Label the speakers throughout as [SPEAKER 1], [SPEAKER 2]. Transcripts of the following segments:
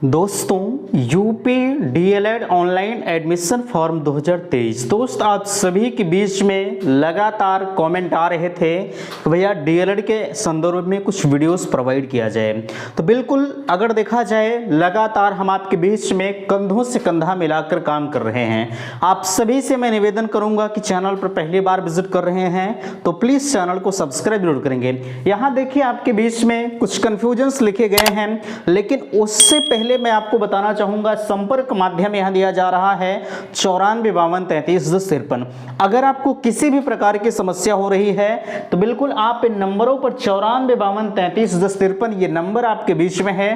[SPEAKER 1] दोस्तों UP DElEd online admission form 2023 दोस्त आप सभी के बीच में लगातार कमेंट आ रहे थे कि भैया डीएलएड के संदर्भ में कुछ वीडियोस प्रोवाइड किया जाए। तो बिल्कुल अगर देखा जाए लगातार हम आपके बीच में कंधों से कंधा मिलाकर काम कर रहे हैं। आप सभी से मैं निवेदन करूंगा कि चैनल पर पहली बार विजिट कर रहे हैं तो प्लीज़ चैनल को सब्सक्राइब जरूर करेंगे। यहाँ देखिए आपके बीच में कुछ कन्फ्यूजन्स लिखे गए हैं, लेकिन उससे पहले मैं आपको बताना चाहूंगा संपर्क माध्यम यहां दिया जा रहा है 9452331053। अगर आपको किसी भी प्रकार की समस्या हो रही है तो बिल्कुल आप इन नंबरों पर 9452331053 ये नंबर आपके बीच में है।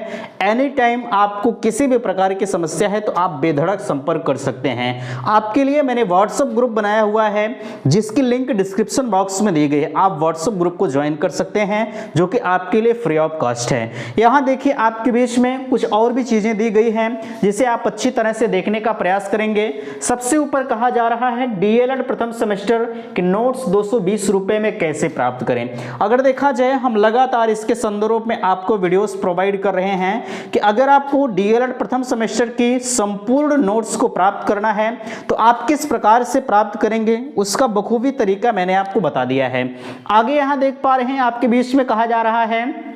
[SPEAKER 1] एनी टाइम आपको किसी भी प्रकार की समस्या है तो आप बेधड़क संपर्क कर सकते हैं। आपके लिए मैंने व्हाट्सएप ग्रुप बनाया हुआ है जिसकी लिंक डिस्क्रिप्शन बॉक्स में दी गई है। आप व्हाट्सएप ग्रुप को ज्वाइन कर सकते हैं जो कि आपके लिए फ्री ऑफ कॉस्ट है। यहां देखिए आपके बीच में कुछ और भी चीजें दी गई हैं जिसे आप अच्छी तरह से देखने का प्रयास करेंगे। सबसे ऊपर कहा जा रहा है डीएलएड प्रथम सेमेस्टर के नोट्स 220 रुपए में कैसे प्राप्त करें। अगर देखा जाए हम लगातार इसके संदर्भ में आपको वीडियोस प्रोवाइड कर रहे हैं कि अगर आपको डीएलएड प्रथम सेमेस्टर की संपूर्ण नोट्स को प्राप्त करना है तो आप किस प्रकार से प्राप्त करेंगे उसका बखूबी तरीका मैंने आपको बता दिया है। आगे यहां देख पा रहे हैं आपके बीच में कहा जा रहा है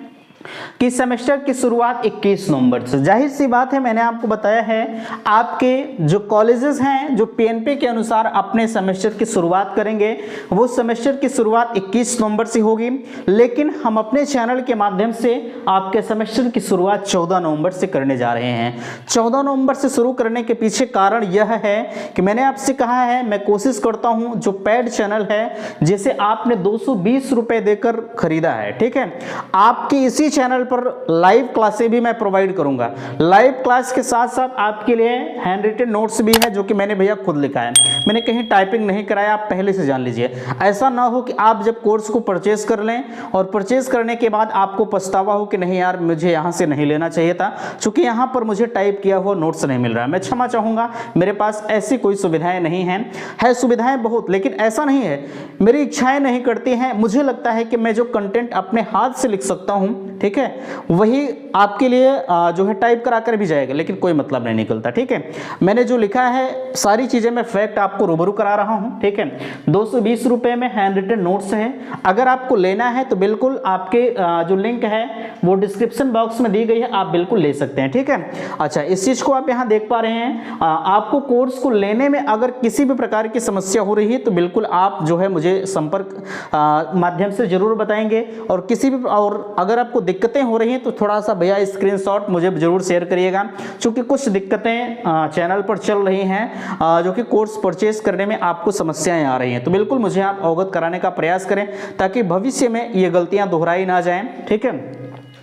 [SPEAKER 1] कि सेमेस्टर की शुरुआत 21 नवंबर से। जाहिर सी बात है मैंने आपको बताया है आपके जो कॉलेजेस हैं जो पीएनपी के अनुसार अपने सेमेस्टर की शुरुआत करेंगे वो सेमेस्टर की शुरुआत 21 नवंबर से होगी, लेकिन हम अपने चैनल के माध्यम से आपके सेमेस्टर की शुरुआत 14 नवंबर से करने जा रहे हैं। 14 नवंबर से शुरू करने के पीछे कारण यह है कि मैंने आपसे कहा है मैं कोशिश करता हूं जो पेड चैनल है जिसे आपने 220 रुपए देकर खरीदा है, ठीक है, आपकी इसी चैनल पर लाइव क्लासें भी मैं प्रोवाइड करूंगा। लाइव क्लास के साथ साथ आपके लिए हैंड रिटन नोट्स भी है जो कि मैंने भैया खुद लिखा है, मैंने कहीं टाइपिंग नहीं कराया, आप पहले से जान लीजिए। ऐसा ना हो कि आप जब कोर्स को परचेज कर लें और परचेज करने के बाद आपको पछतावा हो कि नहीं यार मुझे यहां से नहीं लेना चाहिए था, क्योंकि यहां पर मुझे टाइप किया हुआ नोट्स नहीं मिल रहा है। मैं क्षमा चाहूंगा, मेरे पास ऐसी कोई सुविधाएं नहीं है सुविधाएं बहुत, लेकिन ऐसा नहीं है मेरी इच्छाएं नहीं करती हैं। मुझे लगता है कि मैं जो कंटेंट अपने हाथ से लिख सकता हूं, ठीक है, वही आपके लिए जो है टाइप करा कर भी जाएगा, लेकिन कोई मतलब नहीं निकलता, ठीक है। मैंने जो लिखा है सारी चीजें मैं फैक्ट आपको रूबरू करा रहा हूं, ठीक है। 220 रुपए में हैंड रिटन नोट्स है। अगर आपको लेना है तो बिल्कुल आपके जो लिंक है वो डिस्क्रिप्शन बॉक्स में दी गई है, आप बिल्कुल ले सकते हैं, ठीक है। अच्छा, इस चीज को आप यहां देख पा रहे हैं। आपको कोर्स को लेने में अगर किसी भी प्रकार की समस्या हो रही है तो बिल्कुल आप जो है मुझे संपर्क माध्यम से जरूर बताएंगे, और किसी भी और अगर आपको दिक्कतें हो रही हैं तो थोड़ा सा भैया स्क्रीनशॉट मुझे जरूर शेयर करिएगा, क्योंकि कुछ दिक्कतें चैनल पर चल रही हैं जो कि कोर्स परचेज करने में आपको समस्याएं आ रही हैं। तो बिल्कुल मुझे आप अवगत कराने का प्रयास करें ताकि भविष्य में ये गलतियां दोहराई ना जाएं, ठीक है।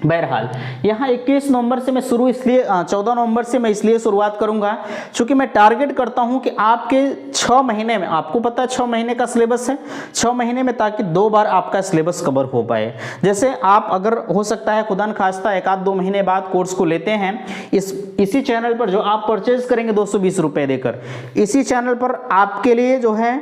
[SPEAKER 1] बहरहाल यहाँ 21 नवंबर से मैं शुरू इसलिए 14 नवंबर से मैं इसलिए शुरुआत करूंगा क्योंकि मैं टारगेट करता हूं कि आपके 6 महीने में, आपको पता है 6 महीने का सिलेबस है, 6 महीने में ताकि 2 बार आपका सिलेबस कवर हो पाए। जैसे आप अगर हो सकता है खुदा न खास्ता 1-2 महीने बाद कोर्स को लेते हैं इसी चैनल पर जो आप परचेज करेंगे 220 रुपए देकर, इसी चैनल पर आपके लिए जो है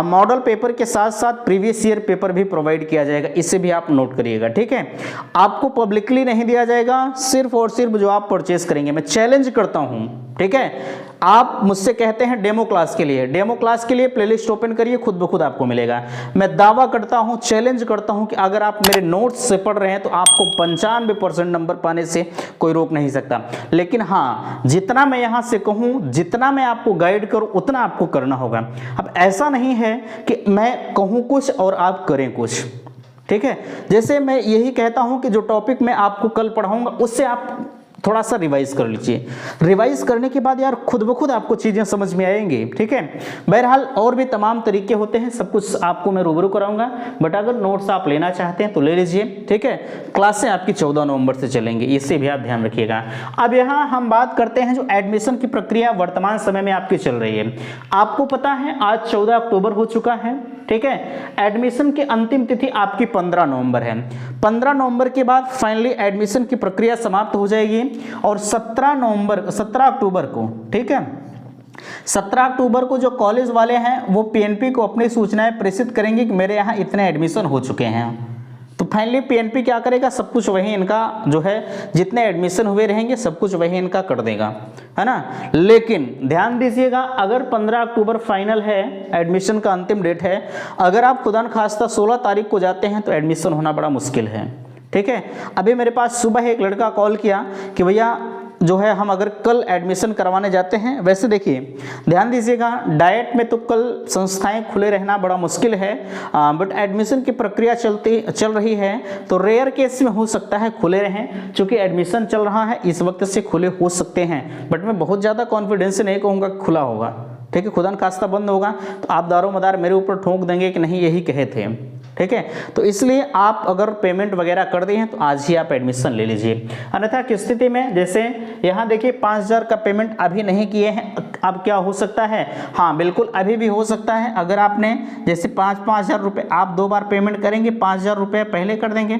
[SPEAKER 1] मॉडल पेपर के साथ साथ प्रीवियस ईयर पेपर भी प्रोवाइड किया जाएगा। इसे भी आप नोट करिएगा, ठीक है। आपको पब्लिक नहीं दिया जाएगा, सिर्फ और सिर्फ जो आप परचेज करेंगे। मैं चैलेंज करता हूं, ठीक है। आप मुझसे कहते हैं डेमो क्लास के लिए प्लेलिस्ट ओपन करिए, खुद ब खुद आपको मिलेगा। मैं दावा करता हूं, चैलेंज करता हूं कि अगर आप मेरे नोट्स से पढ़ रहे हैं तो आपको 95% नंबर पाने से कोई रोक नहीं सकता। लेकिन हाँ, जितना मैं यहां से कहूं, जितना मैं आपको गाइड करूं, उतना आपको करना होगा। अब ऐसा नहीं है कि मैं कहूं कुछ और आप करें कुछ, ठीक है। जैसे मैं यही कहता हूं कि जो टॉपिक मैं आपको कल पढ़ाऊंगा उससे आप थोड़ा सा रिवाइज कर लीजिए। रिवाइज करने के बाद यार खुद ब खुद आपको चीजें समझ में आएंगी, ठीक है। बहरहाल और भी तमाम तरीके होते हैं, सब कुछ आपको मैं रूबरू कराऊंगा, बट अगर नोट्स आप लेना चाहते हैं तो ले लीजिए, ठीक है। क्लासें आपकी 14 नवंबर से चलेंगी, इससे भी आप ध्यान रखिएगा। अब यहाँ हम बात करते हैं जो एडमिशन की प्रक्रिया वर्तमान समय में आपकी चल रही है। आपको पता है आज 14 अक्टूबर हो चुका है, ठीक है। एडमिशन की अंतिम तिथि आपकी 15 नवंबर है। 15 नवंबर के बाद फाइनली एडमिशन की प्रक्रिया समाप्त हो जाएगी और 17 अक्टूबर को, ठीक है, 17 अक्टूबर को जो कॉलेज वाले हैं वो पीएनपी को अपनी सूचनाएं प्रेषित करेंगे कि मेरे यहाँ इतने एडमिशन हो चुके हैं। तो फाइनली पीएनपी क्या करेगा, सब कुछ वही इनका जो है जितने एडमिशन हुए रहेंगे सब कुछ वही इनका कर देगा, है ना। लेकिन ध्यान दीजिएगा, अगर 15 अक्टूबर फाइनल है, एडमिशन का अंतिम डेट है, अगर आप खुदा न खास्ता 16 तारीख को जाते हैं तो एडमिशन होना बड़ा मुश्किल है, ठीक है। अभी मेरे पास सुबह एक लड़का कॉल किया कि भैया जो है हम अगर कल एडमिशन करवाने जाते हैं, वैसे देखिए ध्यान दीजिएगा, डाइट में तो कल संस्थाएं खुले रहना बड़ा मुश्किल है, बट एडमिशन की प्रक्रिया चल रही है, तो रेयर केस में हो सकता है खुले रहें, क्योंकि एडमिशन चल रहा है इस वक्त से खुले हो सकते हैं, बट मैं बहुत ज़्यादा कॉन्फिडेंस से नहीं कहूँगा खुला होगा, ठीक है। खुदा न खास्ता बंद होगा तो आप दारोमदार मेरे ऊपर ठोक देंगे कि नहीं यही कहे थे, ठीक है। तो इसलिए आप अगर पेमेंट वगैरह कर दिए हैं तो आज ही आप एडमिशन ले लीजिए, अन्यथा की स्थिति में जैसे यहाँ देखिए 5000 का पेमेंट अभी नहीं किए हैं, अब क्या हो सकता है, हाँ बिल्कुल अभी भी हो सकता है, अगर आपने जैसे 5,000 रुपये आप 2 बार पेमेंट करेंगे, 5,000 रुपये पहले कर देंगे,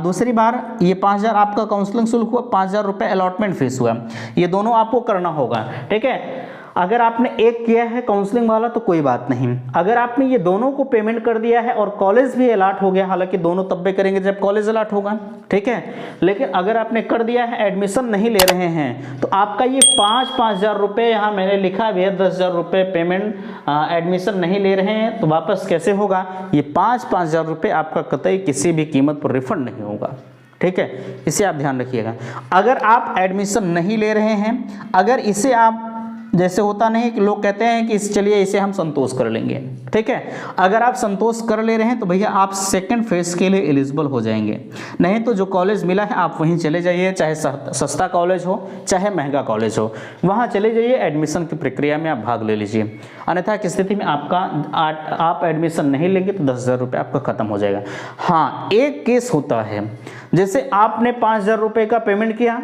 [SPEAKER 1] दूसरी बार ये 5,000 आपका काउंसलिंग शुल्क हुआ, 5,000 रुपये अलॉटमेंट फीस हुआ, ये दोनों आपको करना होगा, ठीक है। अगर आपने एक किया है काउंसलिंग वाला तो कोई बात नहीं, अगर आपने ये दोनों को पेमेंट कर दिया है और कॉलेज भी अलॉट हो गया, हालांकि दोनों तब भी करेंगे जब कॉलेज अलॉट होगा, ठीक है, लेकिन अगर आपने कर दिया है एडमिशन नहीं ले रहे हैं तो आपका ये 5,000 रुपये, यहाँ मैंने लिखा भी है 10,000 रुपये पेमेंट, एडमिशन नहीं ले रहे हैं तो वापस कैसे होगा, ये 5,000 रुपये आपका कतई किसी भी कीमत पर रिफंड नहीं होगा, ठीक है। इसे आप ध्यान रखिएगा। अगर आप एडमिशन नहीं ले रहे हैं, अगर इसे आप जैसे होता नहीं कि लोग कहते हैं कि चलिए इसे हम संतोष कर लेंगे, ठीक है, अगर आप संतोष कर ले रहे हैं तो भैया आप सेकंड फेज के लिए एलिजिबल हो जाएंगे, नहीं तो जो कॉलेज मिला है आप वहीं चले जाइए, चाहे सस्ता कॉलेज हो चाहे महंगा कॉलेज हो, वहाँ चले जाइए, एडमिशन की प्रक्रिया में आप भाग ले लीजिए, अन्यथा की स्थिति में आप एडमिशन नहीं लेंगे तो 10,000 रुपये आपका खत्म हो जाएगा। हाँ, एक केस होता है, जैसे आपने 5,000 रुपये का पेमेंट किया,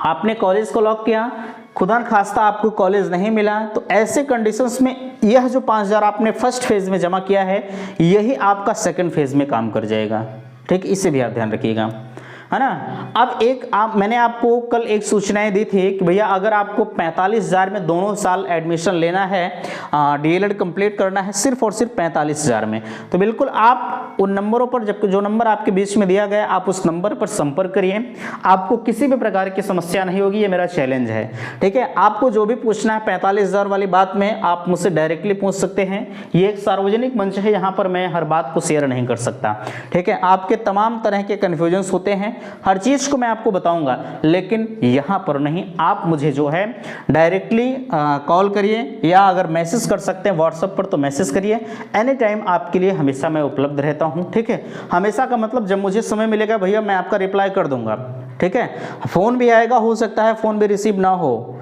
[SPEAKER 1] आपने कॉलेज को लॉक किया, खुदा न खास्ता आपको कॉलेज नहीं मिला, तो ऐसे कंडीशंस में यह जो 5,000 आपने फर्स्ट फेज में जमा किया है यही आपका सेकंड फेज में काम कर जाएगा, ठीक, इसे भी आप ध्यान रखिएगा, है ना। अब मैंने आपको कल एक सूचनाएं दी थी कि भैया अगर आपको 45,000 में दोनों साल एडमिशन लेना है, डीएलएड कंप्लीट करना है सिर्फ और सिर्फ 45,000 में, तो बिल्कुल आप उन नंबरों पर, जब जो नंबर आपके बीच में दिया गया आप उस नंबर पर संपर्क करिए, आपको किसी भी प्रकार की समस्या नहीं होगी, ये मेरा चैलेंज है, ठीक है। आपको जो भी पूछना है 45,000 वाली बात में आप मुझसे डायरेक्टली पूछ सकते हैं, ये एक सार्वजनिक मंच है, यहाँ पर मैं हर बात को शेयर नहीं कर सकता, ठीक है। आपके तमाम तरह के कन्फ्यूजन्स होते हैं, हर चीज को मैं आपको बताऊंगा, लेकिन यहां पर नहीं, आप मुझे जो है डायरेक्टली कॉल करिए या अगर मैसेज कर सकते हैं व्हाट्सएप पर तो मैसेज करिए, एनी टाइम आपके लिए हमेशा मैं उपलब्ध रहता हूं, ठीक है। हमेशा का मतलब जब मुझे समय मिलेगा भैया मैं आपका रिप्लाई कर दूंगा, ठीक है। फोन भी आएगा, हो सकता है फोन भी रिसीव ना हो,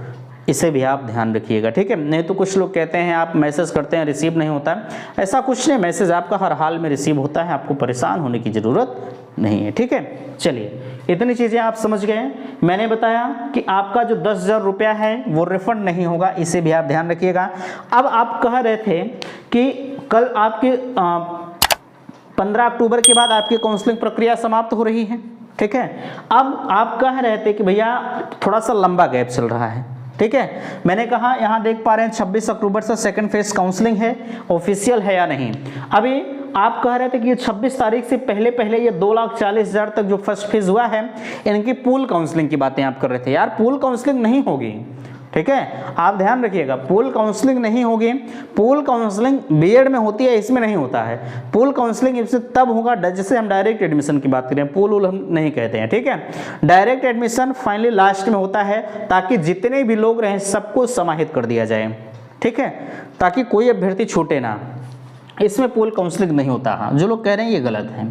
[SPEAKER 1] इसे भी आप ध्यान रखिएगा, ठीक है। नहीं तो कुछ लोग कहते हैं आप मैसेज करते हैं रिसीव नहीं होता, ऐसा कुछ नहीं, मैसेज आपका हर हाल में रिसीव होता है, आपको परेशान होने की ज़रूरत नहीं है, ठीक है। चलिए, इतनी चीज़ें आप समझ गए। मैंने बताया कि आपका जो 10,000 रुपया है वो रिफंड नहीं होगा, इसे भी आप ध्यान रखिएगा। अब आप कह रहे थे कि कल आपकी 15 अक्टूबर के बाद आपकी काउंसलिंग प्रक्रिया समाप्त हो रही है, ठीक है। अब आप कह रहे थे कि भैया थोड़ा सा लंबा गैप चल रहा है, ठीक है। मैंने कहा यहाँ देख पा रहे हैं 26 अक्टूबर से सेकंड फेज काउंसलिंग है, ऑफिशियल है या नहीं। अभी आप कह रहे थे कि 26 तारीख से पहले ये 2,40,000 तक जो फर्स्ट फेज हुआ है इनकी पूल काउंसलिंग की बातें आप कर रहे थे, यार पूल काउंसलिंग नहीं होगी, ठीक है, आप ध्यान रखिएगा, पूल काउंसलिंग नहीं होगी। पूल काउंसलिंग बीएड में होती है, इसमें नहीं होता है। पूल काउंसलिंग इससे तब होगा जैसे हम डायरेक्ट एडमिशन की बात करें, पूल हम नहीं कहते हैं, ठीक है। डायरेक्ट एडमिशन फाइनली लास्ट में होता है ताकि जितने भी लोग रहें सबको समाहित कर दिया जाए, ठीक है, ताकि कोई अभ्यर्थी छूटे ना, इसमें पूल काउंसलिंग नहीं होता। हाँ, जो लोग कह रहे हैं ये गलत है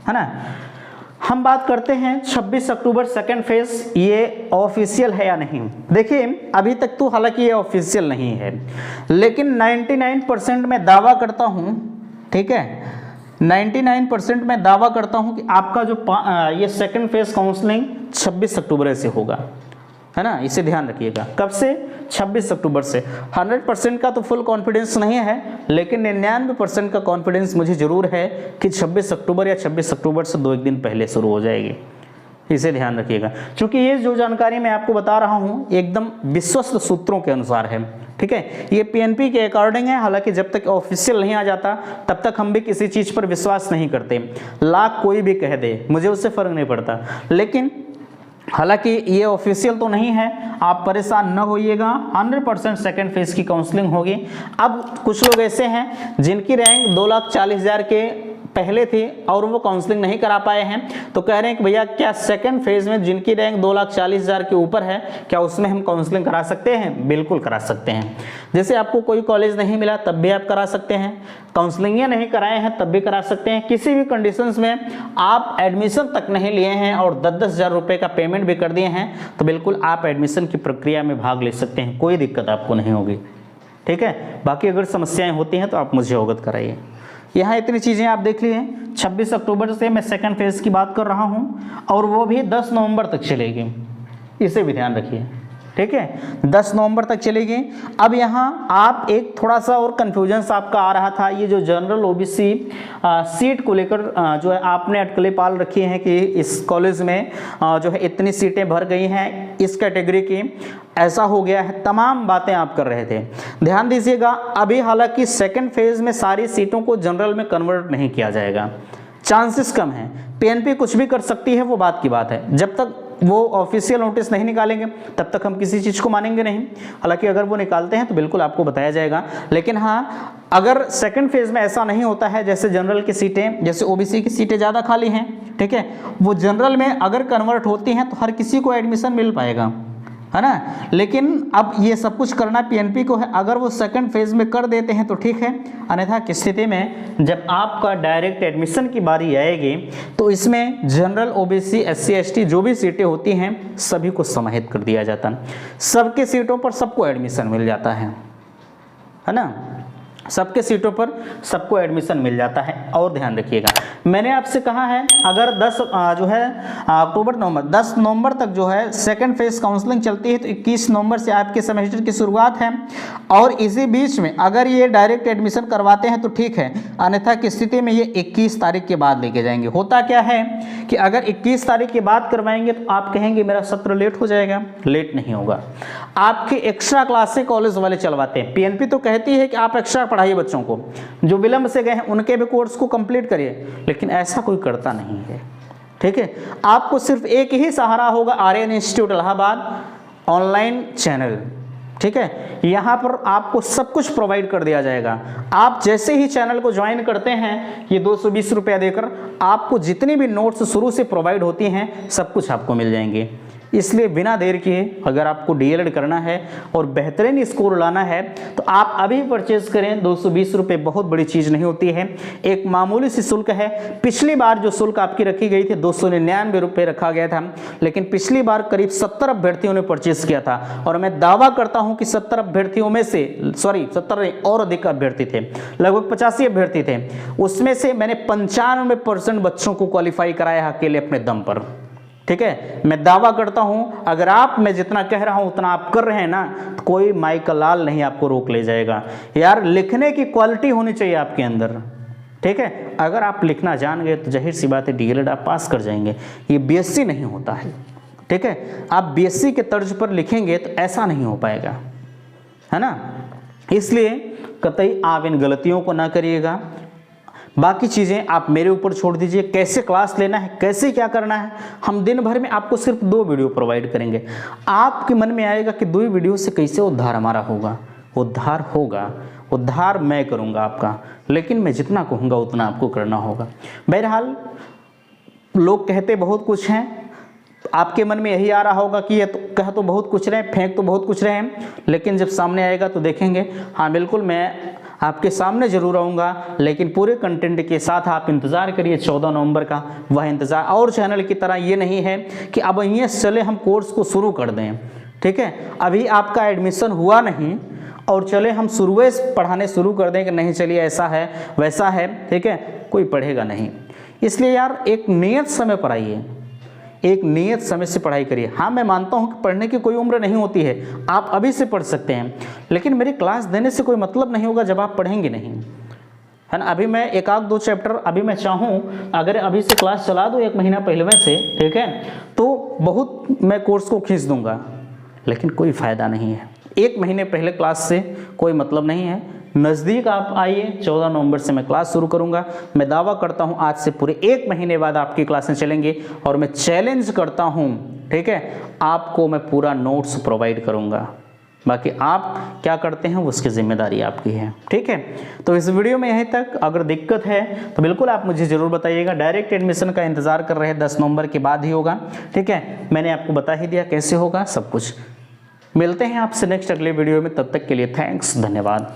[SPEAKER 1] ना। हम बात करते हैं 26 अक्टूबर सेकेंड फेज, ये ऑफिशियल है या नहीं। देखिए अभी तक तो हालांकि ये ऑफिशियल नहीं है, लेकिन 99% मैं दावा करता हूं, ठीक है, 99% मैं दावा करता हूं कि आपका जो ये सेकेंड फेज काउंसलिंग 26 अक्टूबर से होगा, है ना। इसे ध्यान रखिएगा, कब से, 26 अक्टूबर से। 100% का तो फुल कॉन्फिडेंस नहीं है, लेकिन 99% का कॉन्फिडेंस मुझे जरूर है कि 26 अक्टूबर या 26 अक्टूबर से 2-1 दिन पहले शुरू हो जाएगी, इसे ध्यान रखिएगा, क्योंकि ये जो जानकारी मैं आपको बता रहा हूँ एकदम विश्वस्त सूत्रों के अनुसार है, ठीक है। ये पीएनपी के अकॉर्डिंग है, हालांकि जब तक ऑफिशियल नहीं आ जाता तब तक हम भी किसी चीज़ पर विश्वास नहीं करते। लाख कोई भी कह दे, मुझे उससे फ़र्क नहीं पड़ता, लेकिन हालांकि ये ऑफिशियल तो नहीं है, आप परेशान न होइएगा। 100% सेकेंड फेज की काउंसलिंग होगी। अब कुछ लोग ऐसे हैं जिनकी रैंक 2,40,000 के पहले थी और वो काउंसलिंग नहीं करा पाए हैं, तो कह रहे हैं कि भैया क्या सेकंड फेज में जिनकी रैंक 2,40,000 के ऊपर है, क्या उसमें हम काउंसलिंग करा सकते हैं? बिल्कुल करा सकते हैं। जैसे आपको कोई कॉलेज नहीं मिला तब भी आप करा सकते हैं, काउंसलिंग नहीं कराए हैं तब भी करा सकते हैं। किसी भी कंडीशंस में आप एडमिशन तक नहीं लिए हैं और 10-10 हज़ार रुपये का पेमेंट भी कर दिए हैं, तो बिल्कुल आप एडमिशन की प्रक्रिया में भाग ले सकते हैं, कोई दिक्कत आपको नहीं होगी, ठीक है। बाकी अगर समस्याएं होती हैं तो आप मुझे अवगत कराइए। यहाँ इतनी चीज़ें आप देख लिए। 26 अक्टूबर से मैं सेकंड फेज की बात कर रहा हूँ और वो भी 10 नवंबर तक चलेगी, इसे भी ध्यान रखिए, ठीक है। 10 नवंबर तक चलेगी। अब यहाँ आप एक थोड़ा सा और कन्फ्यूजन आपका आ रहा था, ये जो जनरल ओबीसी सीट को लेकर जो है आपने अटकलें पाल रखी हैं कि इस कॉलेज में जो है इतनी सीटें भर गई हैं इस कैटेगरी की, ऐसा हो गया है, तमाम बातें आप कर रहे थे। ध्यान दीजिएगा, अभी हालांकि सेकंड फेज में सारी सीटों को जनरल में कन्वर्ट नहीं किया जाएगा, चांसेस कम हैं। पीएनपी कुछ भी कर सकती है, वो बात की बात है। जब तक वो ऑफिशियल नोटिस नहीं निकालेंगे तब तक हम किसी चीज़ को मानेंगे नहीं। हालांकि अगर वो निकालते हैं तो बिल्कुल आपको बताया जाएगा। लेकिन हाँ, अगर सेकंड फेज में ऐसा नहीं होता है, जैसे जनरल की सीटें, जैसे ओबीसी की सीटें ज़्यादा खाली हैं, ठीक है, वो जनरल में अगर कन्वर्ट होती हैं तो हर किसी को एडमिशन मिल पाएगा, है ना। लेकिन अब ये सब कुछ करना पीएनपी को है। अगर वो सेकंड फेज में कर देते हैं तो ठीक है, अन्यथा की स्थिति में जब आपका डायरेक्ट एडमिशन की बारी आएगी तो इसमें जनरल, ओबीसी, एससी, एसटी जो भी सीटें होती हैं सभी को समाहित कर दिया जाता है। सबके सीटों पर सबको एडमिशन मिल जाता है ना, सबके सीटों पर सबको एडमिशन मिल जाता है। और ध्यान रखिएगा, मैंने आपसे कहा है अगर 10 नवंबर तक जो है सेकंड फेज काउंसलिंग चलती है तो 21 नवंबर से आपके सेमेस्टर की शुरुआत है, और इसी बीच में अगर ये डायरेक्ट एडमिशन करवाते हैं तो ठीक है, अन्यथा की स्थिति में ये 21 तारीख के बाद लेके जाएंगे। होता क्या है कि अगर 21 तारीख के बाद करवाएंगे तो आप कहेंगे मेरा सत्र लेट हो जाएगा, लेट नहीं होगा। आपके एक्स्ट्रा क्लासें कॉलेज वाले चलवाते हैं। पीएनपी तो कहती है कि आप एक्स्ट्रा पढ़ाइए बच्चों को, जो विलंब से गए हैं उनके भी कोर्स को कंप्लीट करिए, लेकिन ऐसा कोई करता नहीं है, ठीक है। आपको सिर्फ एक ही सहारा होगा, Aryan institute Allahabad online channel, ठीक है। यहाँ पर आपको सब कुछ प्रोवाइड कर दिया जाएगा। आप जैसे ही चैनल को ज्वाइन करते हैं, ये 220 रुपया देकर आपको जितनी भी नोट्स शुरू से प्रोवाइड होती हैं सब कुछ आपको मिल जाएंगे। इसलिए बिना देर किए अगर आपको डीएलएड करना है और बेहतरीन स्कोर लाना है तो आप अभी परचेज करें। 220 रुपये बहुत बड़ी चीज़ नहीं होती है, एक मामूली सी शुल्क है। पिछली बार जो शुल्क आपकी रखी गई थी 299 रुपये रखा गया था, लेकिन पिछली बार करीब 70 अभ्यर्थियों ने परचेज किया था और मैं दावा करता हूं कि 70 अभ्यर्थियों में से 70 और अधिक अभ्यर्थी थे, लगभग 85 अभ्यर्थी थे, उसमें से मैंने 95% बच्चों को क्वालिफाई कराया अकेले अपने दम पर, ठीक है। मैं दावा करता हूं अगर आप, मैं जितना कह रहा हूं उतना आप कर रहे हैं ना, तो कोई माई का लाल नहीं आपको रोक ले जाएगा। यार लिखने की क्वालिटी होनी चाहिए आपके अंदर, ठीक है। अगर आप लिखना जान गए तो जाहिर सी बात है डीएलएड आप पास कर जाएंगे। ये बीएससी नहीं होता है, ठीक है। आप बीएससी के तर्ज पर लिखेंगे तो ऐसा नहीं हो पाएगा, है ना। इसलिए कतई आप इन गलतियों को ना करिएगा। बाकी चीज़ें आप मेरे ऊपर छोड़ दीजिए, कैसे क्लास लेना है, कैसे क्या करना है। हम दिन भर में आपको सिर्फ 2 वीडियो प्रोवाइड करेंगे। आपके मन में आएगा कि 2 वीडियो से कैसे उद्धार हमारा होगा। उद्धार होगा, उद्धार मैं करूंगा आपका, लेकिन मैं जितना कहूँगा उतना आपको करना होगा। बहरहाल लोग कहते बहुत कुछ हैं, आपके मन में यही आ रहा होगा कि ये तो कह तो बहुत कुछ रहे, फेंक तो बहुत कुछ रहे हैं, लेकिन जब सामने आएगा तो देखेंगे। हाँ बिल्कुल, मैं आपके सामने जरूर आऊँगा, लेकिन पूरे कंटेंट के साथ आप इंतज़ार करिए 14 नवंबर का। वह इंतज़ार और चैनल की तरह ये नहीं है कि अब यहीं चले हम कोर्स को शुरू कर दें, ठीक है। अभी आपका एडमिशन हुआ नहीं और चले हम शुरू से पढ़ाने शुरू कर दें कि नहीं चलिए ऐसा है वैसा है, ठीक है, कोई पढ़ेगा नहीं। इसलिए यार एक नियत समय पर आइए, एक नियत समय से पढ़ाई करिए। हाँ मैं मानता हूँ कि पढ़ने की कोई उम्र नहीं होती है, आप अभी से पढ़ सकते हैं, लेकिन मेरी क्लास देने से कोई मतलब नहीं होगा जब आप पढ़ेंगे नहीं, है ना। अभी मैं एक आध दो चैप्टर अभी मैं चाहूँ अगर अभी से क्लास चला दूँ 1 महीना पहले में से, ठीक है, तो बहुत मैं कोर्स को खींच दूंगा, लेकिन कोई फ़ायदा नहीं है। 1 महीने पहले क्लास से कोई मतलब नहीं है। नज़दीक आप आइए, 14 नवंबर से मैं क्लास शुरू करूंगा। मैं दावा करता हूं आज से पूरे 1 महीने बाद आपकी क्लासें चलेंगे और मैं चैलेंज करता हूं, ठीक है, आपको मैं पूरा नोट्स प्रोवाइड करूंगा। बाकी आप क्या करते हैं उसकी जिम्मेदारी आपकी है, ठीक है। तो इस वीडियो में यहीं तक। अगर दिक्कत है तो बिल्कुल आप मुझे ज़रूर बताइएगा। डायरेक्ट एडमिशन का इंतज़ार कर रहे हैं, 10 नवंबर के बाद ही होगा, ठीक है। मैंने आपको बता ही दिया कैसे होगा सब कुछ। मिलते हैं आपसे नेक्स्ट अगले वीडियो में, तब तक के लिए थैंक्स, धन्यवाद।